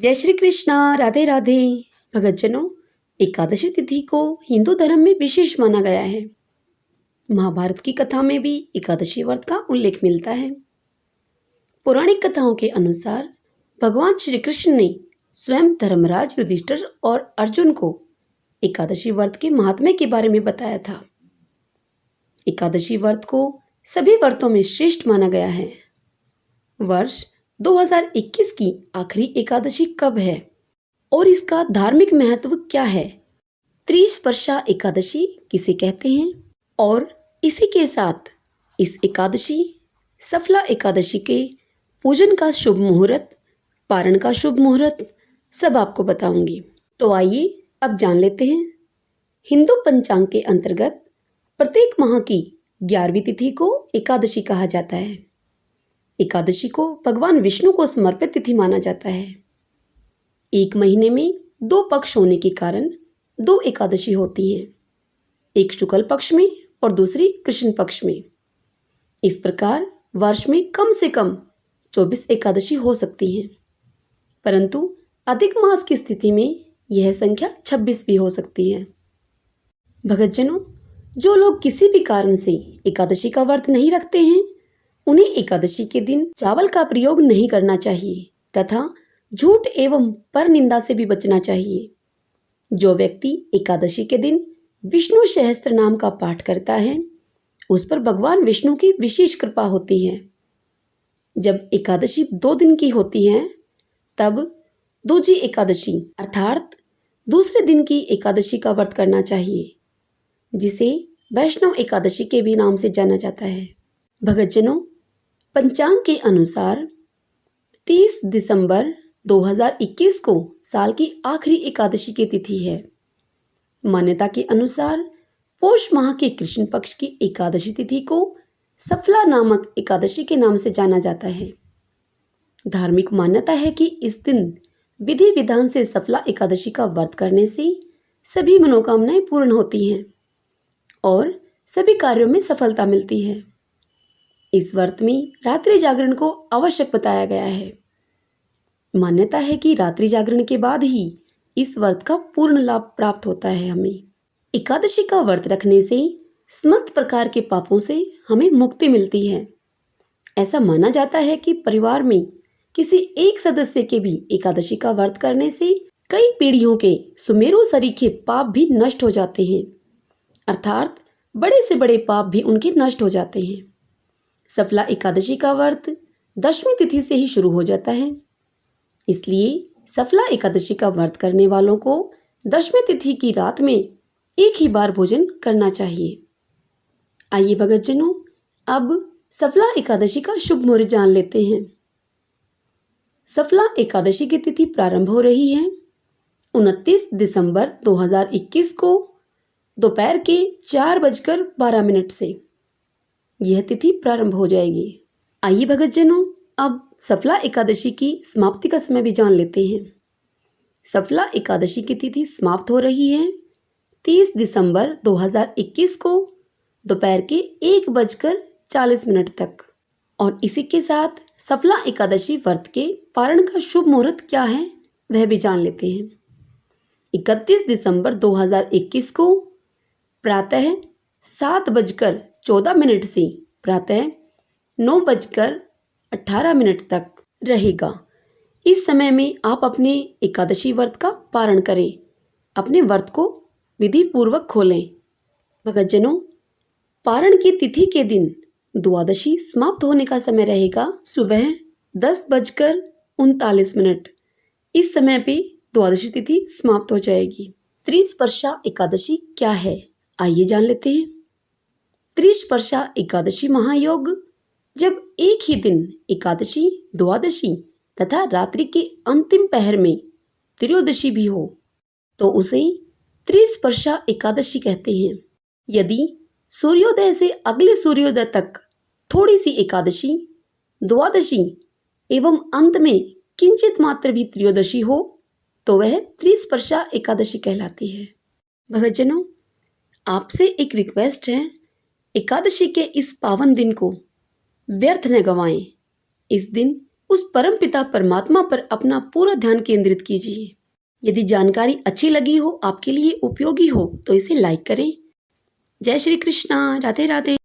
जय श्री कृष्णा, राधे राधे। भगतजनों, एकादशी तिथि को हिंदू धर्म में विशेष माना गया है। महाभारत की कथा में भी एकादशी व्रत का उल्लेख मिलता है। पौराणिक कथाओं के अनुसार भगवान श्री कृष्ण ने स्वयं धर्मराज युधिष्ठिर और अर्जुन को एकादशी व्रत के महात्म्य के बारे में बताया था। एकादशी व्रत को सभी व्रतों में श्रेष्ठ माना गया है। वर्ष 2021 की आखिरी एकादशी कब है और इसका धार्मिक महत्व क्या है? त्रिस्पर्शा एकादशी किसे कहते हैं और इसी के साथ इस एकादशी सफला एकादशी के पूजन का शुभ मुहूर्त, पारण का शुभ मुहूर्त सब आपको बताऊंगी। तो आइए अब जान लेते हैं। हिंदू पंचांग के अंतर्गत प्रत्येक माह की 11वीं तिथि को एकादशी कहा जाता है। एकादशी को भगवान विष्णु को समर्पित तिथि माना जाता है। एक महीने में 2 पक्ष होने के कारण 2 एकादशी होती हैं, एक शुक्ल पक्ष में और दूसरी कृष्ण पक्ष में। इस प्रकार वर्ष में कम से कम 24 एकादशी हो सकती हैं, परंतु अधिक मास की स्थिति में यह संख्या 26 भी हो सकती है। भगतजनों, जो लोग किसी भी कारण से एकादशी का व्रत नहीं रखते हैं, उन्हें एकादशी के दिन चावल का प्रयोग नहीं करना चाहिए तथा झूठ एवं परनिंदा से भी बचना चाहिए। जो व्यक्ति एकादशी के दिन विष्णु सहस्त्र नाम का पाठ करता है, उस पर भगवान विष्णु की विशेष कृपा होती है। जब एकादशी 2 दिन की होती है, तब दूजी एकादशी अर्थात दूसरे दिन की एकादशी का व्रत करना चाहिए, जिसे वैष्णव एकादशी के भी नाम से जाना जाता है। भगतजनों, पंचांग के अनुसार 30 दिसंबर 2021 को साल की आखिरी एकादशी की तिथि है। मान्यता के अनुसार पौष माह के कृष्ण पक्ष की एकादशी तिथि को सफला नामक एकादशी के नाम से जाना जाता है। धार्मिक मान्यता है कि इस दिन विधि विधान से सफला एकादशी का व्रत करने से सभी मनोकामनाएं पूर्ण होती हैं और सभी कार्यों में सफलता मिलती है। इस व्रत में रात्रि जागरण को आवश्यक बताया गया है। मान्यता है कि रात्रि जागरण के बाद ही इस व्रत का पूर्ण लाभ प्राप्त होता है। हमें एकादशी का व्रत रखने से समस्त प्रकार के पापों से हमें मुक्ति मिलती है। ऐसा माना जाता है कि परिवार में किसी एक सदस्य के भी एकादशी का व्रत करने से कई पीढ़ियों के सुमेरु सरीखे पाप भी नष्ट हो जाते हैं, अर्थात बड़े से बड़े पाप भी उनके नष्ट हो जाते हैं। सफला एकादशी का व्रत 10वीं तिथि से ही शुरू हो जाता है, इसलिए सफला एकादशी का व्रत करने वालों को 10वीं तिथि की रात में एक ही बार भोजन करना चाहिए। आइए भगतजनों, अब सफला एकादशी का शुभ मुहूर्त जान लेते हैं। सफला एकादशी की तिथि प्रारंभ हो रही है 29 दिसंबर 2021 को दोपहर के 4:12 से यह तिथि प्रारंभ हो जाएगी। आइए भगतजनों, अब सफला एकादशी की समाप्ति का समय भी जान लेते हैं। सफला एकादशी की तिथि समाप्त हो रही है 30 दिसंबर 2021 को दोपहर के 1:40 तक। और इसी के साथ सफला एकादशी व्रत के पारण का शुभ मुहूर्त क्या है वह भी जान लेते हैं। 31 दिसंबर 2021 को प्रातः 7:14 से प्रातः 9:18 तक रहेगा। इस समय में आप अपने एकादशी व्रत का पारण करें, अपने व्रत को विधि पूर्वक खोलें। भगतजनों, पारण की तिथि के दिन द्वादशी समाप्त होने का समय रहेगा सुबह 10:39। इस समय पे द्वादशी तिथि समाप्त हो जाएगी। त्रिस्पर्शा एकादशी क्या है, आइए जान लेते हैं। त्रिस्पर्शा एकादशी महायोग जब एक ही दिन एकादशी, द्वादशी तथा रात्रि के अंतिम पहर में त्रयोदशी भी हो तो उसे त्रिस्पर्शा एकादशी कहते हैं। यदि सूर्योदय से अगले सूर्योदय तक थोड़ी सी एकादशी, द्वादशी एवं अंत में किंचित मात्र भी त्रयोदशी हो तो वह त्रिस्पर्शा एकादशी कहलाती है। भगतजनों, आपसे एक रिक्वेस्ट है, एकादशी के इस पावन दिन को व्यर्थ न गवाएं। इस दिन उस परम पिता परमात्मा पर अपना पूरा ध्यान केंद्रित कीजिए। यदि जानकारी अच्छी लगी हो, आपके लिए उपयोगी हो, तो इसे लाइक करें। जय श्री कृष्णा। राधे राधे।